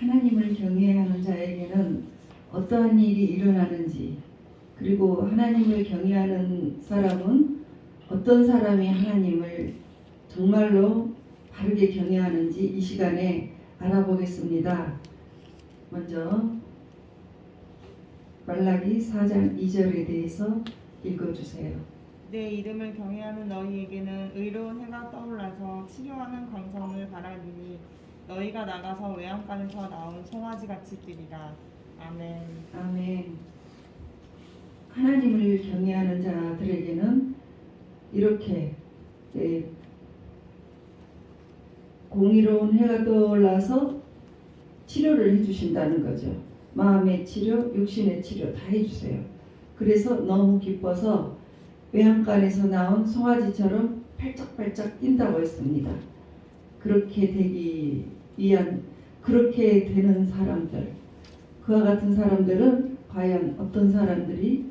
하나님을 경외하는 자에게는 어떠한 일이 일어나는지, 그리고 하나님을 경외하는 사람은 어떤 사람이 하나님을 정말로 바르게 경외하는지 이 시간에 알아보겠습니다. 먼저 말라기 4장 2절에 대해서 읽어주세요. 내 이름을 경외하는 너희에게는 의로운 해가 떠올라서 치료하는 광선을 바라리니 너희가 나가서 외양간에서 나온 송아지같이 뛰리라. 아멘. 아멘. 하나님을 경외하는 자들에게는 이렇게 공의로운 해가 떠올라서 치료를 해주신다는 거죠. 마음의 치료, 육신의 치료 다 해주세요. 그래서 너무 기뻐서 외양간에서 나온 송아지처럼 팔짝팔짝 뛴다고 했습니다. 그렇게 되기 위한, 그렇게 되는 사람들, 그와 같은 사람들은 과연 어떤 사람들이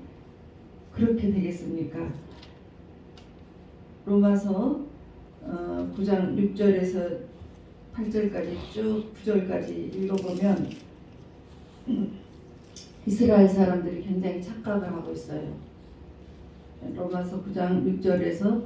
그렇게 되겠습니까? 로마서 9장 6절에서 8절까지 쭉 9절까지 읽어보면 이스라엘 사람들이 굉장히 착각을 하고 있어요. 로마서 9장 6절에서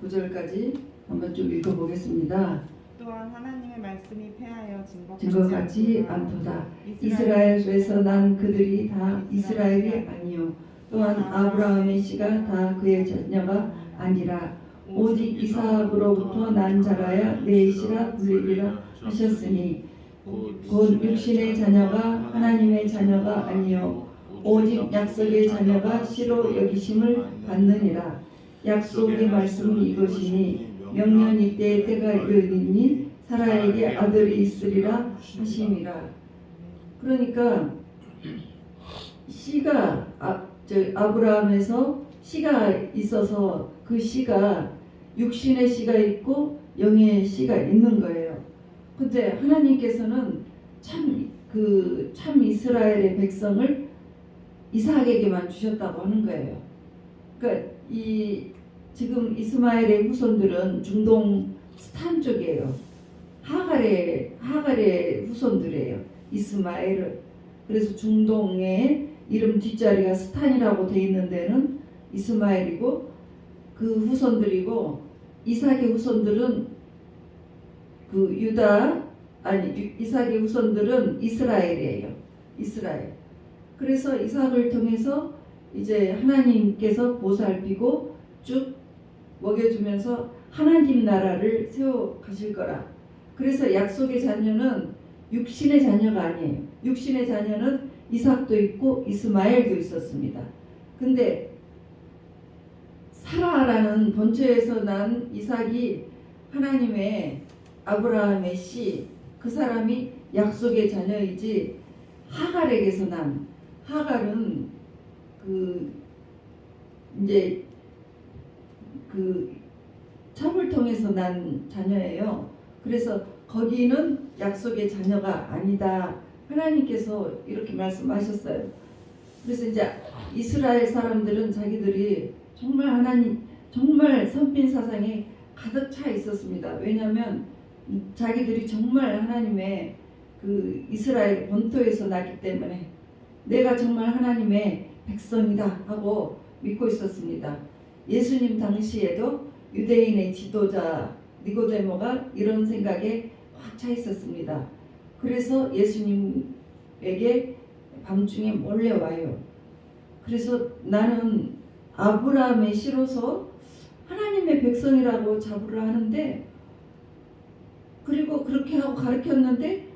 9절까지 한번 쭉 읽어보겠습니다. 또한 하나님의 말씀이 패하여 증거 같지 않도다. 이스라엘에서 난 그들이 다 이스라엘이 아니요 또한 아브라함의 씨가 다 그의 자녀가 아니라 오직 이삭으로부터 난 자라야 내 씨라 불리리라 하셨으니 곧 육신의 자녀가 하나님의 자녀가 아니요 오직 약속의 자녀가 씨로 여기심을 받느니라. 약속의 말씀이 이것이니 명년 이때 때가 이르리니 사라에게 아들이 있으리라 하심이라. 그러니까 씨가 아브라함에서 씨가 있어서 그 씨가 육신의 씨가 있고 영의 씨가 있는 거예요. 근데 하나님께서는 참 이스라엘의 백성을 이삭에게만 주셨다고 하는 거예요. 그러니까 지금 이스마엘의 후손들은 중동 스탄 쪽이에요. 하갈의 후손들이에요. 이스마엘은. 그래서 중동의 이름 뒷자리가 스탄이라고 돼 있는 데는 이스마엘이고 그 후손들이고, 이삭의 후손들은 이삭의 후손들은 이스라엘이에요. 이스라엘. 그래서 이삭을 통해서 이제 하나님께서 보살피고 쭉 먹여주면서 하나님 나라를 세워 가실 거라. 그래서 약속의 자녀는 육신의 자녀가 아니에요. 육신의 자녀는 이삭도 있고 이스마엘도 있었습니다. 근데 사라라는 본처에서 난 이삭이 하나님의 아브라함의 씨, 그 사람이 약속의 자녀이지 하갈에게서 난, 하갈은 이제 첩을 통해서 난 자녀예요. 그래서 거기는 약속의 자녀가 아니다. 하나님께서 이렇게 말씀하셨어요. 그래서 이제 이스라엘 사람들은 자기들이 정말 선빈 사상에 가득 차 있었습니다. 왜냐하면 자기들이 정말 하나님의 이스라엘 본토에서 났기 때문에 내가 정말 하나님의 백성이다 하고 믿고 있었습니다. 예수님 당시에도 유대인의 지도자 니고데모가 이런 생각에 꽉 차 있었습니다. 그래서 예수님에게 밤중에 몰래 와요. 그래서 나는 아브라함의 씨로서 하나님의 백성이라고 자부를 하는데, 그리고 그렇게 하고 가르쳤는데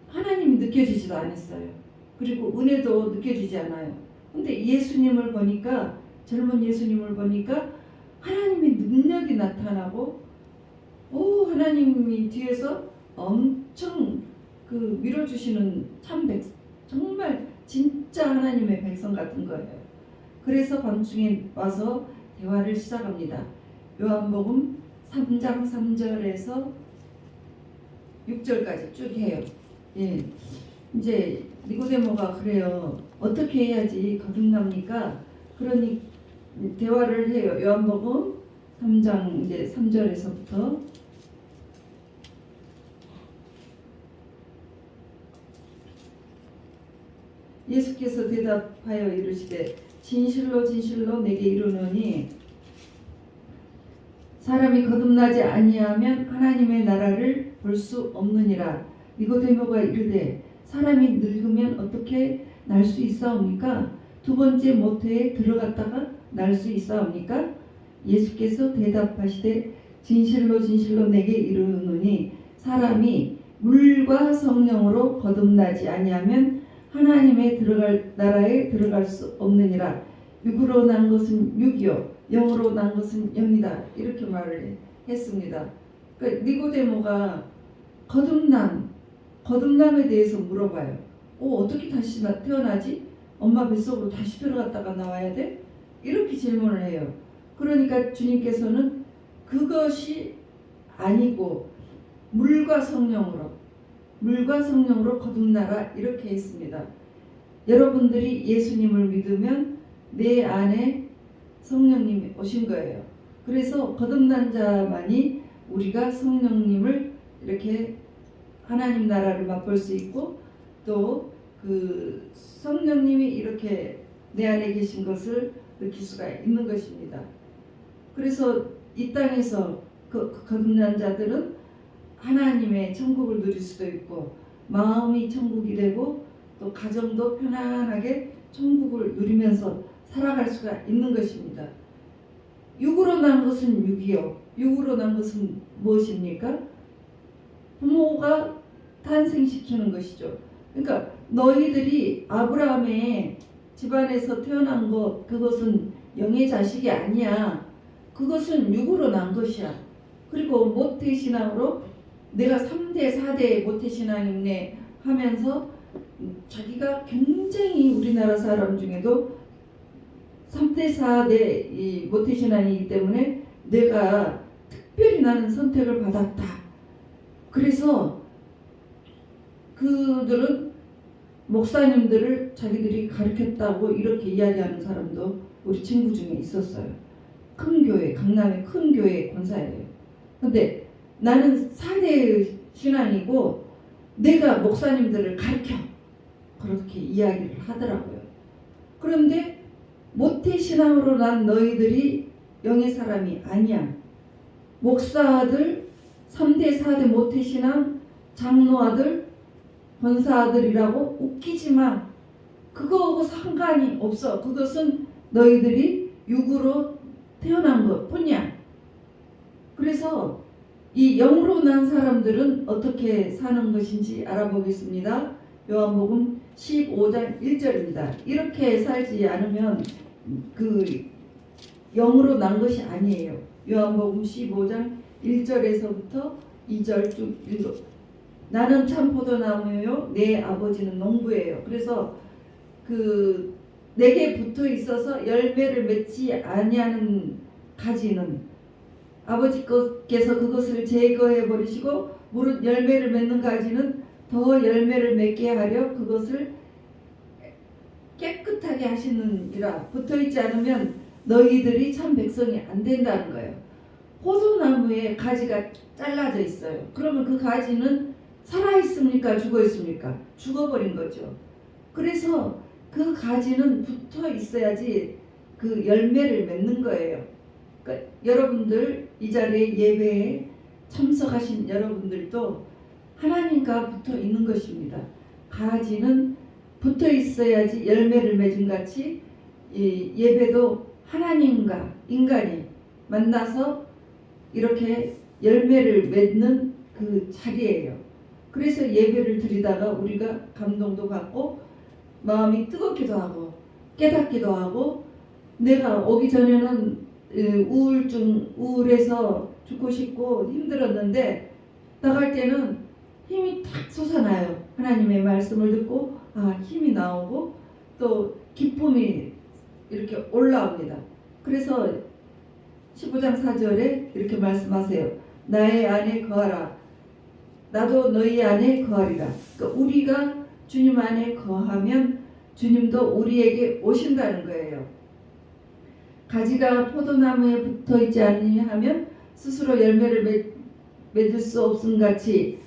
하나님이 느껴지지도 않았어요. 그리고 은혜도 느껴지지 않아요. 근데 예수님을 보니까, 젊은 예수님을 보니까 하나님의 능력이 나타나고, 하나님이 뒤에서 엄청 밀어주시는 정말 진짜 하나님의 백성 같은 거예요. 그래서 밤중에 와서 대화를 시작합니다. 요한복음 3장 3절에서 6절까지 쭉 해요. 예. 이제 니고데모가 그래요. 어떻게 해야지 거듭납니까? 그러니 대화를 해요. 요한복음 3장 이제 3절에서부터 예수께서 대답하여 이르시되 진실로 진실로 내게 이르노니 사람이 거듭나지 아니하면 하나님의 나라를 볼 수 없느니라. 니고데모가 이르되 사람이 늙으면 어떻게 날 수 있사옵니까? 두 번째 모태에 들어갔다가 날 수 있사옵니까? 예수께서 대답하시되 진실로 진실로 내게 이르노니 사람이 물과 성령으로 거듭나지 아니하면 하나님의 들어갈 나라에 들어갈 수 없느니라. 육으로 난 것은 육이요 영으로 난 것은 영이다. 이렇게 말을 했습니다. 그러니까 니고데모가 거듭남에 대해서 물어봐요. 어떻게 다시 태어나지? 엄마 뱃속으로 다시 들어갔다가 나와야 돼? 이렇게 질문을 해요. 그러니까 주님께서는 그것이 아니고 물과 성령으로 거듭나라 이렇게 했습니다. 여러분들이 예수님을 믿으면 내 안에 성령님이 오신 거예요. 그래서 거듭난 자만이 우리가 성령님을 이렇게 하나님 나라를 맛볼 수 있고 또 그 성령님이 이렇게 내 안에 계신 것을 느낄 수가 있는 것입니다. 그래서 이 땅에서 거듭난 자들은 하나님의 천국을 누릴 수도 있고 마음이 천국이 되고 또 가정도 편안하게 천국을 누리면서 살아갈 수가 있는 것입니다. 육으로 난 것은 육이요. 육으로 난 것은 무엇입니까? 부모가 탄생시키는 것이죠. 그러니까 너희들이 아브라함의 집안에서 태어난 것 그것은 영의 자식이 아니야. 그것은 육으로 난 것이야. 그리고 모태신앙으로 내가 3대 4대 모태신앙이네 하면서 자기가 굉장히 우리나라 사람 중에도 3대 4대 이 모태신앙이기 때문에 내가 특별히 나는 선택을 받았다. 그래서 그들은 목사님들을 자기들이 가르쳤다고 이렇게 이야기하는 사람도 우리 친구 중에 있었어요. 큰 교회, 강남의 큰 교회 권사예요. 근데 나는 4대 신앙이고 내가 목사님들을 가르쳐. 그렇게 이야기를 하더라고요. 그런데 모태신앙으로 난 너희들이 영의 사람이 아니야. 목사들, 3대 4대 모태신앙, 장로아들, 권사아들이라고 웃기지 마. 그거하고 상관이 없어. 그것은 너희들이 육으로 태어난 것 뿐이야. 그래서 이 영으로 난 사람들은 어떻게 사는 것인지 알아보겠습니다. 요한복음 15장 1절입니다. 이렇게 살지 않으면 그 영으로 난 것이 아니에요. 요한복음 15장 1절에서부터 2절 쭉 읽어. 나는 참 포도나무요 내 아버지는 농부예요. 그래서 그 내게 붙어 있어서 열매를 맺지 아니하는 가지는 아버지께서 그것을 제거해 버리시고 무릇 열매를 맺는 가지는 더 열매를 맺게 하려 그것을 깨끗하게 하시느니라. 붙어있지 않으면 너희들이 참 백성이 안 된다는 거예요. 포도나무에 가지가 잘라져 있어요. 그러면 그 가지는 살아있습니까? 죽어있습니까? 죽어버린 거죠. 그래서 그 가지는 붙어 있어야지 그 열매를 맺는 거예요. 그러니까 여러분들 이 자리에 예배에 참석하신 여러분들도 하나님과 붙어 있는 것입니다. 가지는 붙어 있어야지 열매를 맺은 같이 이 예배도 하나님과 인간이 만나서 이렇게 열매를 맺는 그 자리예요. 그래서 예배를 드리다가 우리가 감동도 받고 마음이 뜨겁기도 하고 깨닫기도 하고 내가 오기 전에는 우울해서 죽고 싶고 힘들었는데 나갈 때는 힘이 탁 솟아나요. 하나님의 말씀을 듣고 힘이 나오고 또 기쁨이 이렇게 올라옵니다. 그래서 15장 4절에 이렇게 말씀하세요. 나의 안에 거하라. 나도 너희 안에 거하리라. 그러니까 우리가 주님 안에 거하면 주님도 우리에게 오신다는 거예요. 가지가 포도나무에 붙어있지 아니하면 스스로 열매를 맺을 수 없음 같이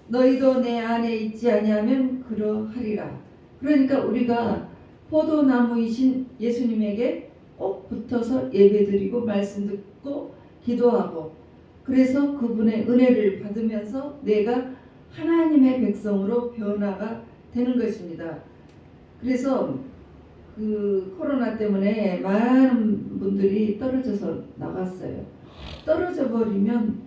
너희도 내 안에 있지 아니하면 그러하리라. 그러니까 우리가 포도나무이신 예수님에게 꼭 붙어서 예배드리고 말씀 듣고 기도하고, 그래서 그분의 은혜를 받으면서 내가 하나님의 백성으로 변화가 되는 것입니다. 그래서 그 코로나 때문에 많은 분들이 떨어져서 나갔어요. 떨어져 버리면,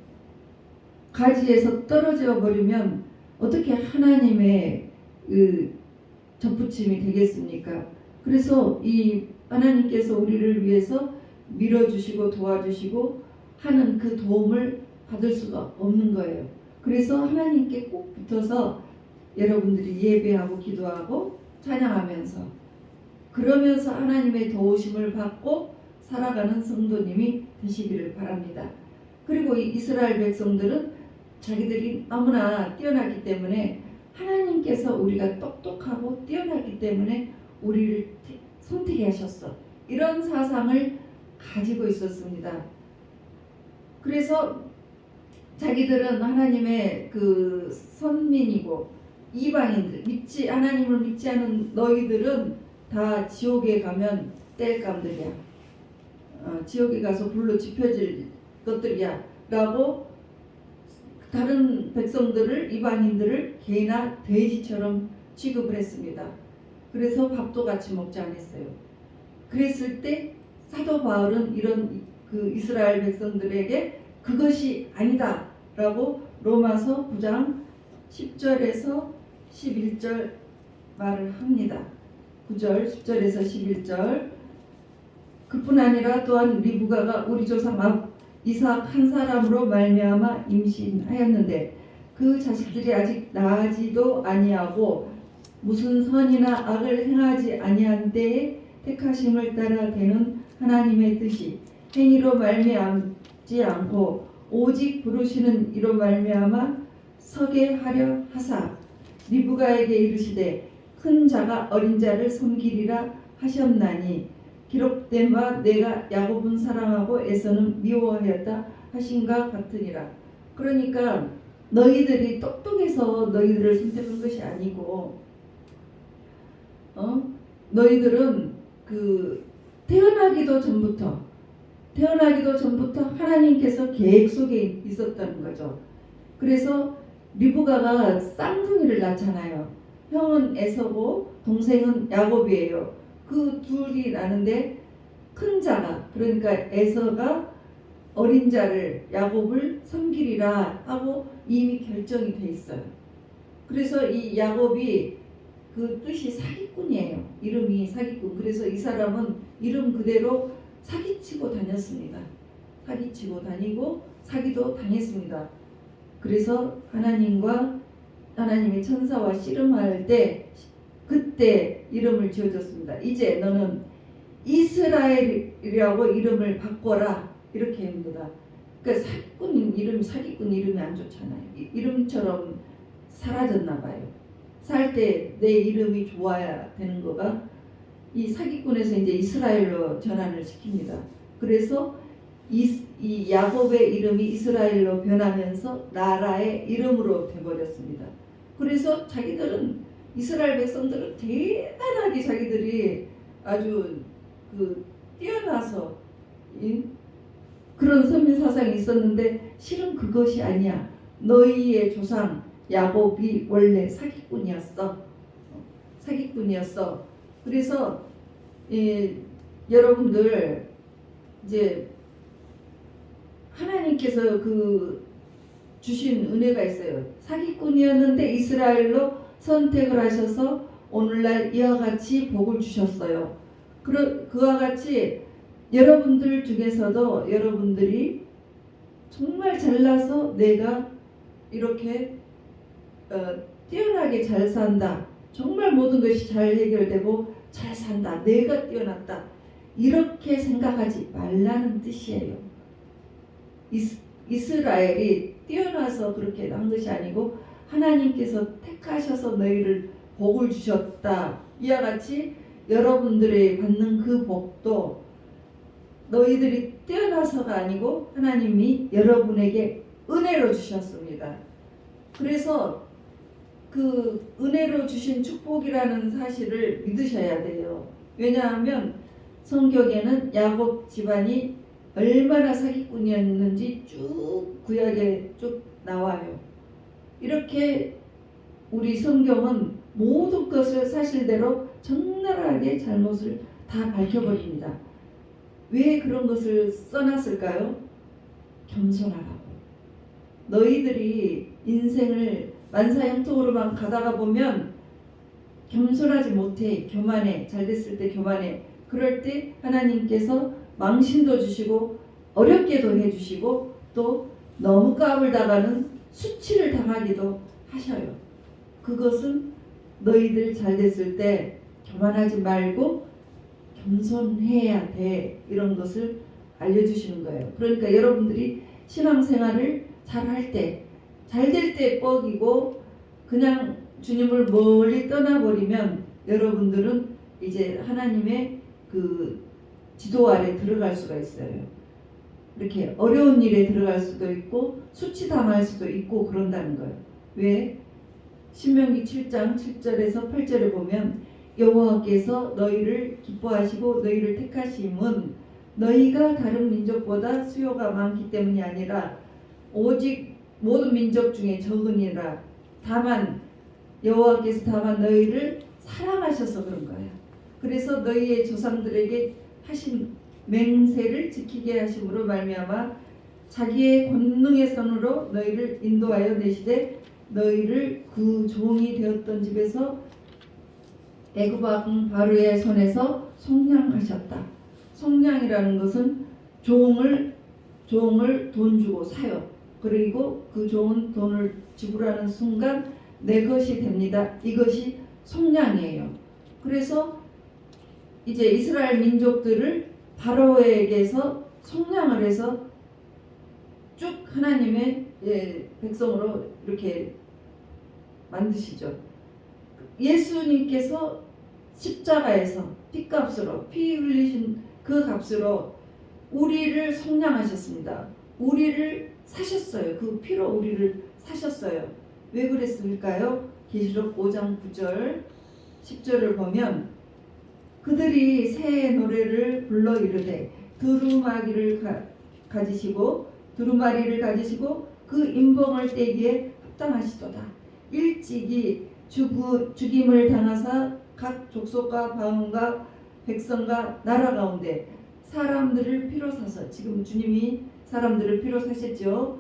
가지에서 떨어져 버리면 어떻게 하나님의 그 접붙임이 되겠습니까? 그래서 이 하나님께서 우리를 위해서 밀어주시고 도와주시고 하는 그 도움을 받을 수가 없는 거예요. 그래서 하나님께 꼭 붙어서 여러분들이 예배하고 기도하고 찬양하면서, 그러면서 하나님의 도우심을 받고 살아가는 성도님이 되시기를 바랍니다. 그리고 이 이스라엘 백성들은 자기들이 너무나 뛰어나기 때문에, 하나님께서 우리가 똑똑하고 뛰어나기 때문에 우리를 선택하셨어, 이런 사상을 가지고 있었습니다. 그래서 자기들은 하나님의 그 선민이고, 이방인들, 하나님을 믿지 않은 너희들은 다 지옥에 가면 땔감들이야, 지옥에 가서 불로 지펴질 것들이야 라고 다른 백성들을, 이방인들을 개나 돼지처럼 취급을 했습니다. 그래서 밥도 같이 먹지 않았어요. 그랬을 때 사도 바울은 이런 그 이스라엘 백성들에게 그것이 아니다 라고 로마서 9장 10절에서 11절 말을 합니다. 9절 10절에서 11절. 그뿐 아니라 또한 리브가가 우리 조상 이삭 한 사람으로 말미암아 임신하였는데 그 자식들이 아직 나지도 아니하고 무슨 선이나 악을 행하지 아니한 때에 택하심을 따라 되는 하나님의 뜻이 행위로 말미암지 않고 오직 부르시는 이로 말미암아 서게 하려 하사 리브가에게 이르시되 큰 자가 어린 자를 섬기리라 하셨나니 기록된 바 내가 야곱은 사랑하고 에서는 미워하였다 하신가 같으니라. 그러니까 너희들이 똑똑해서 너희들을 선택한 것이 아니고, 너희들은 그 태어나기도 전부터 하나님께서 계획 속에 있었다는 거죠. 그래서 리브가가 쌍둥이를 낳잖아요. 형은 에서고 동생은 야곱이에요. 그 둘이 나는데 큰 자가, 그러니까 에서가 어린 자를 야곱을 섬기리라 하고 이미 결정이 돼 있어요. 그래서 이 야곱이 그 뜻이 사기꾼이에요. 이름이 사기꾼. 그래서 이 사람은 이름 그대로 사기치고 다녔습니다. 사기치고 다니고 사기도 당했습니다. 그래서 하나님의 천사와 씨름할 때 그때 이름을 지어줬습니다. 이제 너는 이스라엘이라고 이름을 바꿔라, 이렇게 합니다. 그러니까 사기꾼 이름이 안 좋잖아요. 이름처럼 사라졌나 봐요. 살 때 내 이름이 좋아야 되는 거가 이 사기꾼에서 이제 이스라엘로 전환을 시킵니다. 그래서 이 야곱의 이름이 이스라엘로 변하면서 나라의 이름으로 돼버렸습니다. 그래서 자기들은, 이스라엘 백성들은 대단하게 자기들이 아주 뛰어나서 그런 선민 사상이 있었는데 실은 그것이 아니야. 너희의 조상 야곱이 원래 사기꾼이었어. 그래서 여러분들 이제 하나님께서 주신 은혜가 있어요. 사기꾼이었는데 이스라엘로 선택을 하셔서 오늘날 이와 같이 복을 주셨어요. 그와 같이 여러분들 중에서도 여러분들이 정말 잘나서 내가 이렇게 뛰어나게 잘 산다, 정말 모든 것이 잘 해결되고 잘 산다, 내가 뛰어났다, 이렇게 생각하지 말라는 뜻이에요. 이스라엘이 뛰어나서 그렇게 한 것이 아니고 하나님께서 택하셔서 너희를 복을 주셨다. 이와 같이 여러분들이 받는 그 복도 너희들이 뛰어나서가 아니고 하나님이 여러분에게 은혜로 주셨습니다. 그래서 그 은혜로 주신 축복이라는 사실을 믿으셔야 돼요. 왜냐하면 성경에는 야곱 집안이 얼마나 사기꾼이었는지 쭉 구약에 쭉 나와요. 이렇게 우리 성경은 모든 것을 사실대로 적나라하게 잘못을 다 밝혀버립니다. 왜 그런 것을 써놨을까요? 겸손하라고. 너희들이 인생을 만사형통으로만 가다가 보면 겸손하지 못해, 교만해, 잘됐을 때 교만해. 그럴 때 하나님께서 망신도 주시고 어렵게도 해주시고 또 너무 까불다가는 수치를 당하기도 하셔요. 그것은 너희들 잘됐을 때 교만하지 말고 겸손해야 돼, 이런 것을 알려주시는 거예요. 그러니까 여러분들이 신앙생활을 잘할 때, 잘될 때 뻑이고 그냥 주님을 멀리 떠나버리면 여러분들은 이제 하나님의 그 지도 아래 들어갈 수가 있어요. 이렇게 어려운 일에 들어갈 수도 있고 수치당할 수도 있고 그런다는 거예요. 왜? 신명기 7장 7절에서 8절에 보면 여호와께서 너희를 기뻐하시고 너희를 택하심은 너희가 다른 민족보다 수요가 많기 때문이 아니라 오직 모든 민족 중에 적으니라. 다만 여호와께서 다만 너희를 사랑하셔서 그런 거야. 그래서 너희의 조상들에게 하신 맹세를 지키게 하심으로 말미암아 자기의 권능의 손으로 너희를 인도하여 내시되 너희를 그 종이 되었던 집에서 애굽 왕 바로의 손에서 속량하셨다. 속량이라는 것은 종을 돈 주고 사요. 그리고 그 종은 돈을 지불하는 순간 내 것이 됩니다. 이것이 속량이에요. 그래서 이제 이스라엘 민족들을 바로에게서 속량을 해서 쭉 하나님의 백성으로 이렇게 만드시죠. 예수님께서 십자가에서 피값으로 피 흘리신 그 값으로 우리를 속량하셨습니다. 우리를 사셨어요. 그 피로 우리를 사셨어요. 왜 그랬을까요? 계시록 5장 9절 10절을 보면 그들이 새 노래를 불러 이르되 두루마리를 가지시고 그 인봉을 떼기에 합당하시도다. 일찍이 죽임을 당하사 각 족속과 방언과 백성과 나라 가운데 사람들을 피로 사서, 지금 주님이 사람들을 피로 사셨죠.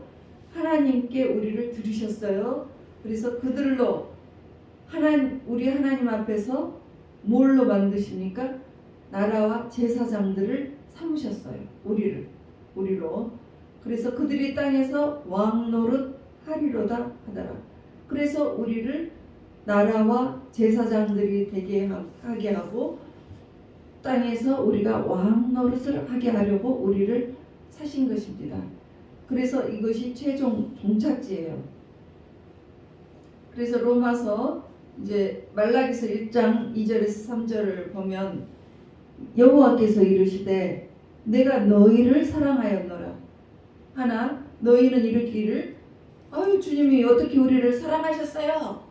하나님께 우리를 들으셨어요. 그래서 그들로 우리 하나님 앞에서 뭘로 만드십니까? 나라와 제사장들을 삼으셨어요. 우리로. 그래서 그들이 땅에서 왕 노릇 하리로다 하더라. 그래서 우리를 나라와 제사장들이 되게 하게 하고 땅에서 우리가 왕 노릇을 하게 하려고 우리를 사신 것입니다. 그래서 이것이 최종 종착지예요. 그래서 로마서 이제 말라기서 1장 2절에서 3절을 보면 여호와께서 이르시되 내가 너희를 사랑하였노라. 하나 너희는 이르기를 아유 주님이 어떻게 우리를 사랑하셨어요?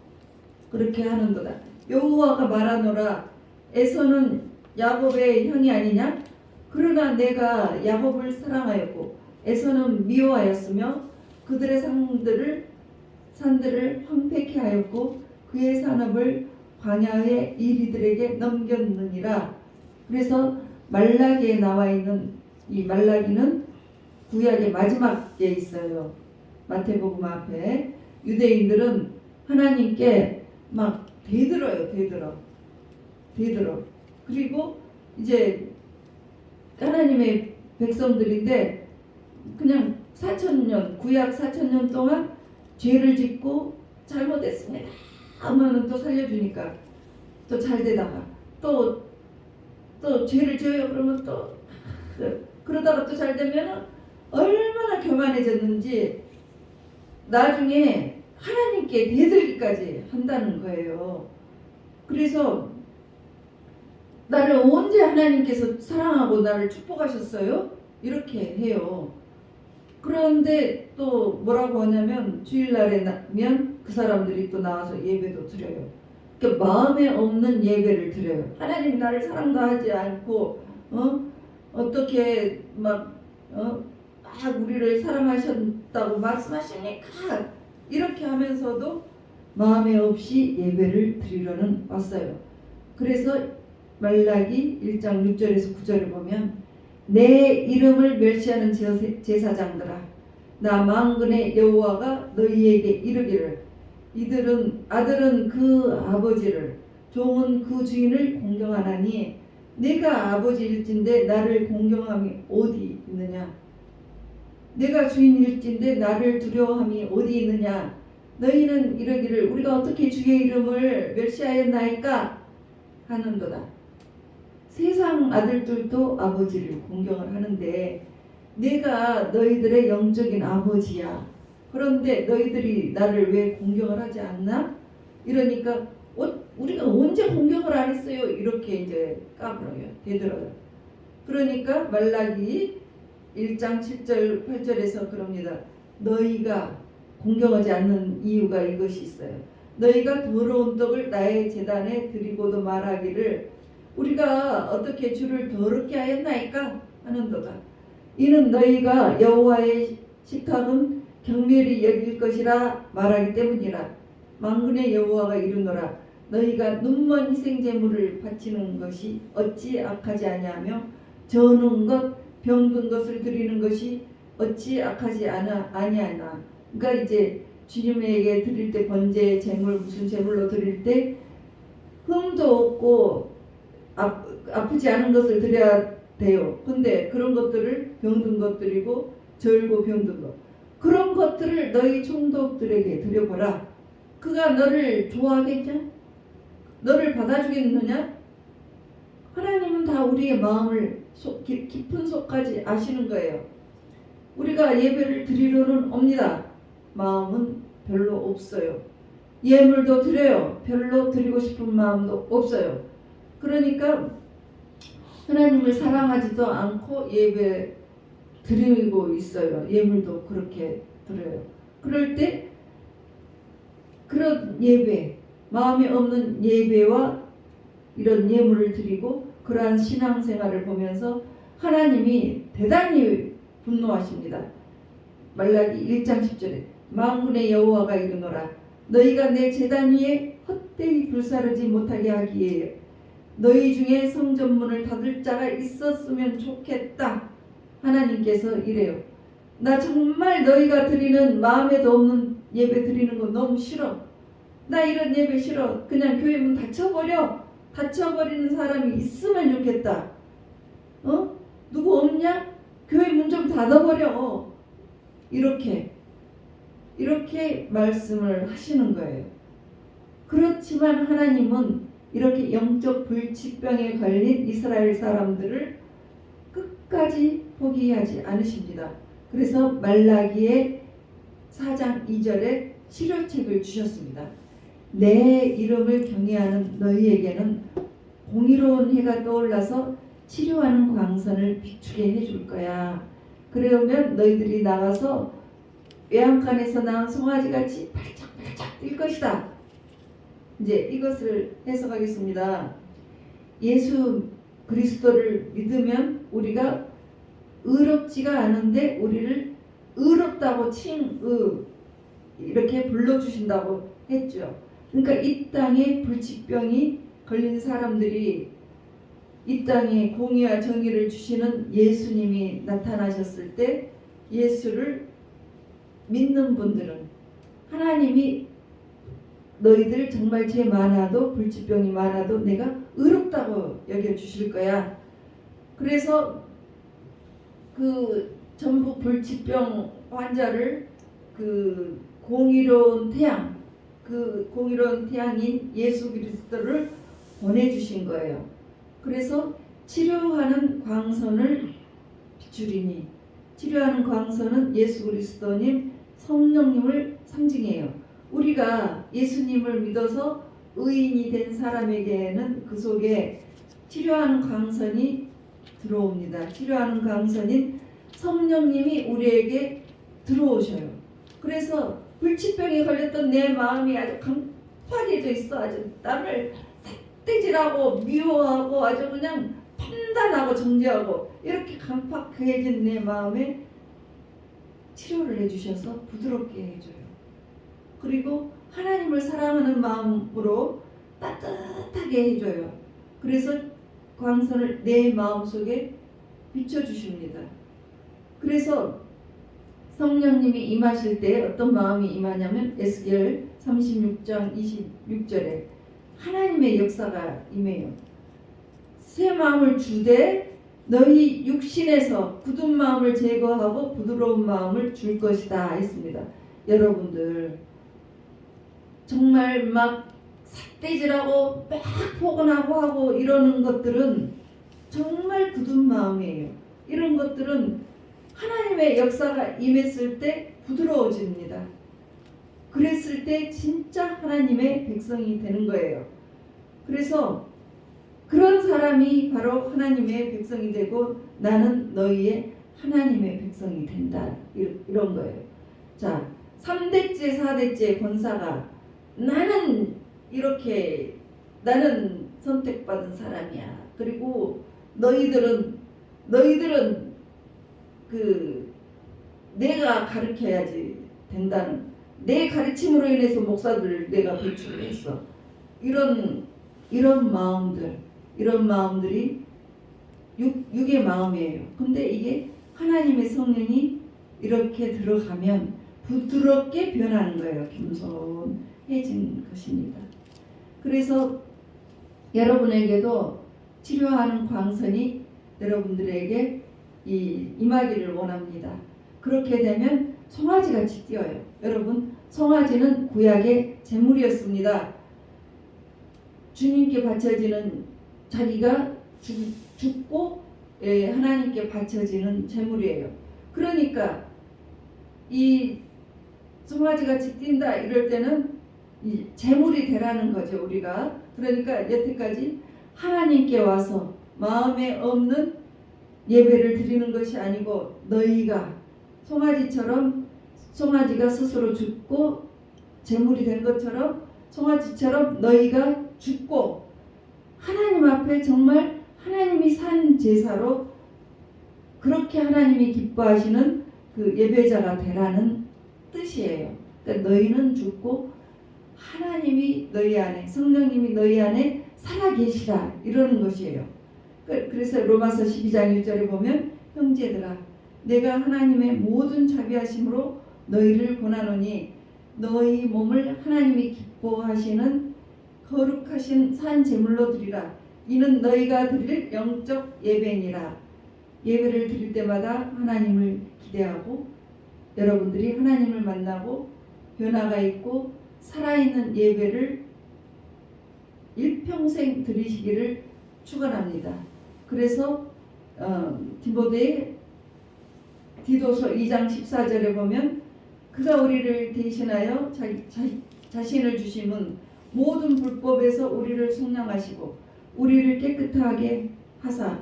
그렇게 하는도다. 여호와가 말하노라. 에서는 야곱의 형이 아니냐? 그러나 내가 야곱을 사랑하였고 에서는 미워하였으며 그들의 산들을 황폐케 하였고 그의 산업을 광야의 이리들에게 넘겼느니라. 그래서 말라기에 나와 있는 이 말라기는 구약의 마지막에 있어요. 마태복음 앞에 유대인들은 하나님께 막 대들어요. 대들어. 그리고 이제 하나님의 백성들인데 그냥 4,000년 구약 4,000년 동안 죄를 짓고 잘못했습니다 하면은 또 살려주니까 또 잘되다가 또 죄를 져요. 그러면 또 그러다가 또 잘되면 얼마나 교만해졌는지 나중에 하나님께 대들기까지 한다는 거예요. 그래서 나를 언제 하나님께서 사랑하고 나를 축복하셨어요? 이렇게 해요. 그런데 또 뭐라고 하냐면 주일날에 나면 그 그 사람들이 또 나와서 예배도 드려요. 그러니까 마음에 없는 예배를 드려요. 하나님이 나를 사랑도 하지 않고 어떻게 막 우리를 사랑하셨다고 말씀하시니까 이렇게 하면서도 마음에 없이 예배를 드리러는 왔어요. 그래서 말라기 1장 6절에서 9절을 보면 내 이름을 멸시하는 제사장들아 나 만군의 여호와가 너희에게 이르기를 아들은 그 아버지를 종은 그 주인을 공경하나니 내가 아버지일진데 나를 공경함이 어디 있느냐 내가 주인일진데 나를 두려워함이 어디 있느냐 너희는 이러기를 우리가 어떻게 주의 이름을 멸시하였나이까 하는도다. 세상 아들들도 아버지를 공경을 하는데 내가 너희들의 영적인 아버지야. 그런데 너희들이 나를 왜 공경을 하지 않나? 이러니까 우리가 언제 공경을 안 했어요? 이렇게 이제 까불어요. 되들어요. 그러니까 말라기 1장 7절 8절에서 그럽니다. 너희가 공경하지 않는 이유가 이것이 있어요. 너희가 더러운 떡을 나의 제단에 드리고도 말하기를 우리가 어떻게 주를 더럽게 하였나이까 하는도다. 이는 너희가 여호와의 식탁은 경멸히 여길 것이라 말하기 때문이라. 만군의 여호와가 이르노라 너희가 눈먼 희생 제물을 바치는 것이 어찌 악하지 아니하며 저는 것 병든 것을 드리는 것이 어찌 악하지 아니하나. 그러니까 이제 주님에게 드릴 때 번제 제물 무슨 제물로 드릴 때 흠도 없고 아프지 않은 것을 드려야 돼요. 근데 그런 것들을 병든 것들이고 절고 병든 것 그런 것들을 너희 총독들에게 드려보라. 그가 너를 좋아하겠냐? 너를 받아주겠느냐? 하나님은 다 우리의 마음을 깊은 속까지 아시는 거예요. 우리가 예배를 드리러는 옵니다. 마음은 별로 없어요. 예물도 드려요. 별로 드리고 싶은 마음도 없어요. 그러니까 하나님을 사랑하지도 않고 예배 드리고 있어요. 예물도 그렇게 드려요. 그럴 때 그런 예배, 마음에 없는 예배와 이런 예물을 드리고 그러한 신앙생활을 보면서 하나님이 대단히 분노하십니다. 말라기 1장 10절에 만군의 여호와가 이르노라 너희가 내 제단 위에 헛되이 불사르지 못하게 하기에 너희 중에 성전문을 닫을 자가 있었으면 좋겠다. 하나님께서 이래요. 나 정말 너희가 드리는 마음에도 없는 예배 드리는 거 너무 싫어. 나 이런 예배 싫어. 그냥 교회 문 닫혀버려. 닫혀버리는 사람이 있으면 좋겠다. 누구 없냐? 교회 문 좀 닫아버려. 이렇게 말씀을 하시는 거예요. 그렇지만 하나님은 이렇게 영적 불치병에 걸린 이스라엘 사람들을 끝까지 포기하지 않으십니다. 그래서 말라기의 4장 2절에 치료책을 주셨습니다. 내 이름을 경외하는 너희에게는 공의로운 해가 떠올라서 치료하는 광선을 비추게 해줄 거야. 그러면 너희들이 나가서 외양간에서 낳은 송아지같이 발짝발짝 뛸 것이다. 이제 이것을 해석하겠습니다. 예수 그리스도를 믿으면 우리가 의롭지가 않은데 우리를 의롭다고 이렇게 불러주신다고 했죠. 그러니까 이 땅에 불치병이 걸린 사람들이 이 땅에 공의와 정의를 주시는 예수님이 나타나셨을 때 예수를 믿는 분들은 하나님이 너희들 정말 죄 많아도 불치병이 많아도 내가 의롭다고 여겨주실 거야. 그래서 그 전부 불치병 환자를 그 공의로운 태양인 예수 그리스도를 보내주신 거예요. 그래서 치료하는 광선을 비추리니 치료하는 광선은 예수 그리스도님 성령님을 상징해요. 우리가 예수님을 믿어서 의인이 된 사람에게는 그 속에 치료하는 광선이 들어옵니다. 치료하는 광선인 성령님이 우리에게 들어오셔요. 그래서 불치병에 걸렸던 내 마음이 아주 강팍해져 있어. 아주 남을 삿대질하고 미워하고 아주 그냥 판단하고 정죄하고 이렇게 강팍해진 내 마음에 치료를 해주셔서 부드럽게 해줘요. 그리고 하나님을 사랑하는 마음으로 따뜻하게 해줘요. 그래서 광선을 내 마음속에 비춰주십니다. 그래서 성령님이 임하실 때 어떤 마음이 임하냐면 에스겔 36장 26절에 하나님의 역사가 임해요. 새 마음을 주되 너희 육신에서 굳은 마음을 제거하고 부드러운 마음을 줄 것이다 했습니다. 여러분들 정말 막 삿대질하고 막 포근하고 하고 이러는 것들은 정말 굳은 마음이에요. 이런 것들은 하나님의 역사가 임했을 때 부드러워집니다. 그랬을 때 진짜 하나님의 백성이 되는 거예요. 그래서 그런 사람이 바로 하나님의 백성이 되고 나는 너희의 하나님의 백성이 된다. 이런 거예요. 자, 3대째 4대째 권사가 나는 이렇게 나는 선택받은 사람이야. 그리고 너희들은 그 내가 가르쳐야지 된다는 내 가르침으로 인해서 목사들을 내가 배출을 했어. 이런 마음들이 육의 마음이에요. 근데 이게 하나님의 성령이 이렇게 들어가면 부드럽게 변하는 거예요. 겸손해진 것입니다. 그래서 여러분에게도 치료하는 광선이 여러분들에게 임하기를 원합니다. 그렇게 되면 송아지같이 뛰어요. 여러분, 송아지는 구약의 제물이었습니다. 주님께 바쳐지는 자기가 죽고 하나님께 바쳐지는 제물이에요. 그러니까 이 송아지같이 뛴다 이럴 때는 이 제물이 되라는 거죠. 우리가 그러니까 여태까지 하나님께 와서 마음에 없는 예배를 드리는 것이 아니고 너희가 송아지가 스스로 죽고 제물이 된 것처럼 송아지처럼 너희가 죽고 하나님 앞에 정말 하나님이 산 제사로 그렇게 하나님이 기뻐하시는 그 예배자가 되라는 뜻이에요. 그러니까 너희는 죽고 하나님이 너희 안에 성령님이 너희 안에 살아계시라 이러는 것이에요. 그래서 로마서 12장 1절에 보면 형제들아 내가 하나님의 모든 자비하심으로 너희를 권하노니 너희 몸을 하나님이 기뻐하시는 거룩하신 산 제물로 드리라. 이는 너희가 드릴 영적 예배니라. 예배를 드릴 때마다 하나님을 기대하고 여러분들이 하나님을 만나고 변화가 있고 살아있는 예배를 일평생 드리시기를 축원합니다. 그래서 디도서 2장 14절에 보면 그가 우리를 대신하여 자신을 주심은 모든 불법에서 우리를 속량하시고 우리를 깨끗하게 하사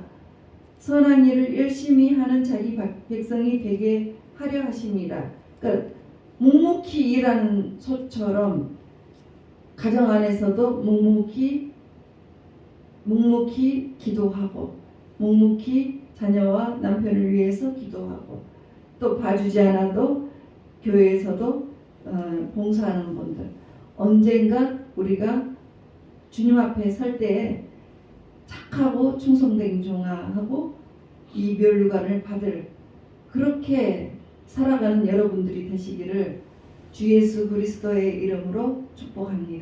선한 일을 열심히 하는 자기 백성이 되게 하려 하심이라. 그러니까 묵묵히 일하는 소처럼 가정 안에서도 묵묵히 기도하고 묵묵히 자녀와 남편을 위해서 기도하고 또 봐주지 않아도 교회에서도 봉사하는 분들 언젠가 우리가 주님 앞에 설 때에 착하고 충성된 종아하고 이 멸류관을 받을 그렇게 살아가는 여러분들이 되시기를 주 예수 그리스도의 이름으로 축복합니다.